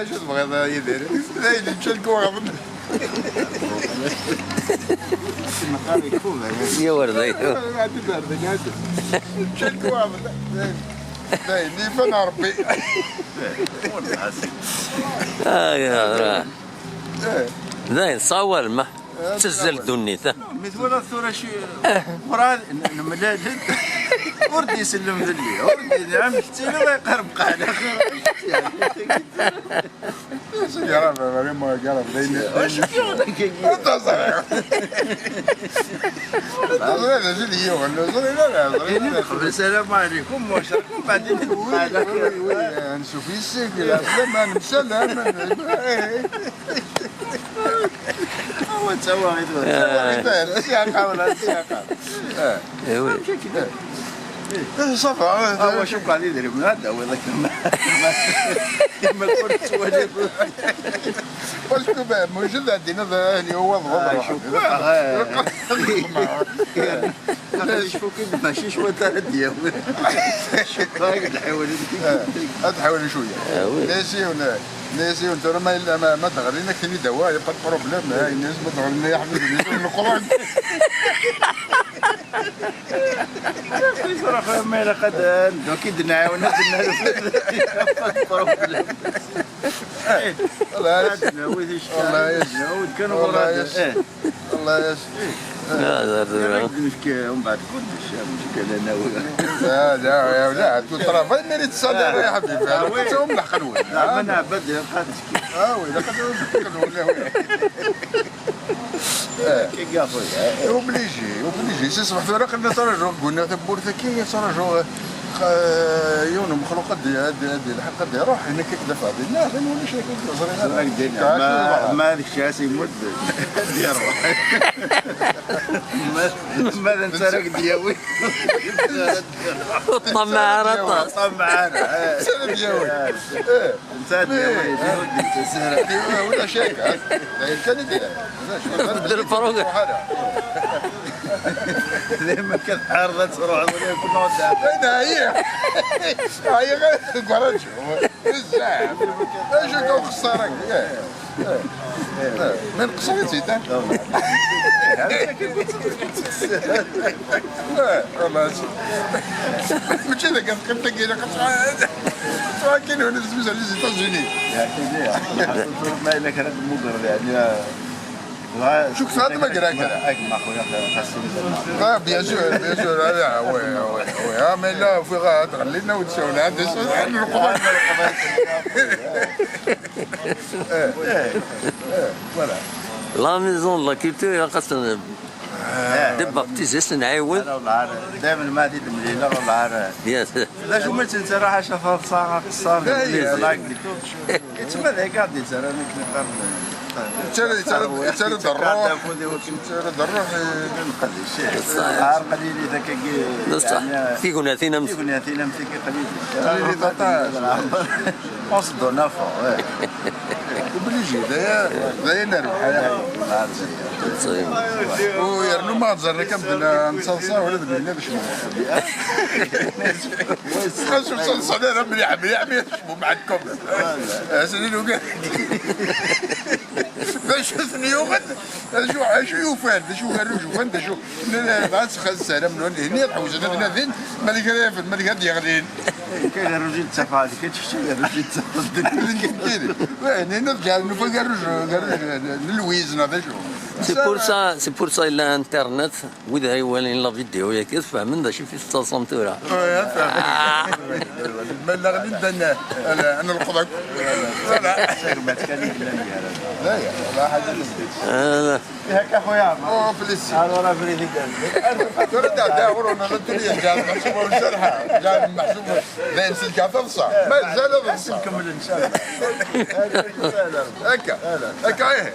شو تبغى يدير؟ زين نشلكوا غضب. يا ورده قاعد تبرد قاعد. نشلكوا غضب. زين نيفنا ربي. يا راه زين صور ما تسجل دنيته مثل الثورة شي مراد نملال وردي يسلم ذلي وردي نعم شتي الله يقرب قاعدة يا رب مريم ما قال بين انت صحيح هذا جدي ولا لا قبل السلام عليكم وشركم بعدين نشوف السيف لا ما نسلم هو تسوى غير السياقه ولا السياقه صفا هو شوف قاعد يدري من هذا ولا ما قلت ولا واش كبا موجود عندنا اللي هو الغبره شوف شوف كيف ماشي شويه ديال هاك الحيوانات هاد حوالي شويه ناسي وانت ما تغرينا كثير دواء يبقى البروبليم هاي الناس ما تغرينا يا حبيبي من القران صراحه ما لقد اكيد نعاون البروبليم والله كانوا والله يس لا ومن بعد كلش مشكله انا لا يا ولاد طرفين اللي تصدر يا حبيبي توم الحلوه لا انا بدي قادش وي لقد كي قافوا اوبليجي سي واحد راه قلنا تراجع قلنا تبورثه كي تراجع يوم مخلوقات هذه الحلقه دي روح هنا كي دفع الناس نولي شي ما هذاك الشيء يمد ديال روح ماذا نسرق دياوي طمعنا طمعنا سلام دياوي انت دياوي انت سهره ولا شيء كان يدير بدل الفروق دائما كانت عارضه تروح ولا كنا وداع هي غير قرنش بزاف اش كون خسارك من قصرت زيدان والله ماشي ذاك قلت لك انا كاين هنا زوج على زيتازوني ما الا كانت مضر يعني شو كثر ما قراك ما خويا بيان سور وي مي لا في غا تغلينا وتسولنا عند القبائل فوالا لا ميزون لا كولتور خاصنا دابا تيزيس نعاود دائما ما هذه المليله والله يا لا شو ما تنسى راه شافها صاغه قصار لايك تما ذاك قاعد يتسرى نقدر ترى الروح عار قليل ذاك في قناتينا قليل قصدو نفع وبليجي دايا نربح ويرنو ما تزرنا كم نصلصه ولا بدنا باش خاصو نصلصه انا مليح نشبو معكم سنين وقال باش ثنيوغد شو يوفان شو غير يوفان شو بعد خساره من هنا تحوس هنا فين مالك رافد مالك هاد يغلين كاين الرجل تفعل كتشتي الرجل تفعل هنا قال نفوق الويزن هذا شو سي بور سا الا انترنت وذا هيوالين لا فيديو ياك تفهم دا شي في 6 سنتورا ما لا غادي ندنا انا القضاء لا ما تكلم لا لا حاجه لا هاك اخويا او فليسي انا راه فريدي ترد داور انا الدنيا جاب محسوبه والشرحه جاب محسوبه بين سلكه تلصع ما زال تلصع نكمل ان شاء الله هكا هكا ايه